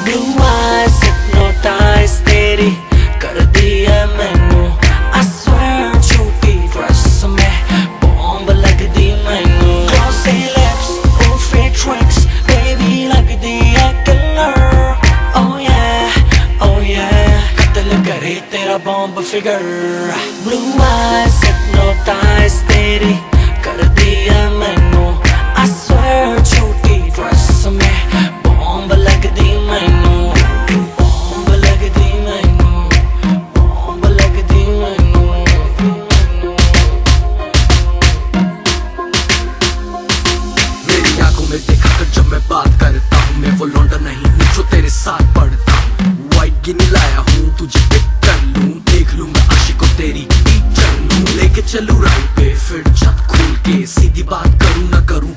Blue eyes hypnotize तेरी कर दी है मैनू I swear झूठी ड्रेस में बॉम्ब लग दी मैनू Glossy lips, oh fake tricks baby लग दी है killer Oh yeah कत्ल करे तेरा bomb figure Blue eyes hypnotize तेरी कर दी है मैनू I swear झूठी ड्रेस में बॉम्ब लग दी मैनू बॉम्ब लग दी मैनू बॉम्ब लग दी मैनू मेरी आंखों में देखा कर जब मैं बात करता हूँ मैं वो लौंडा नहीं हूँ जो तेरे साथ पढ़ता हूँ वाइट गिनी लाया हूँ तुझे पिक कर लूँ देख लूँगा आशिकों तेरी टीचर लूँ लेके चलूँ राइट पे फिर छत खोल के सीधी बात करूँ ना करूँ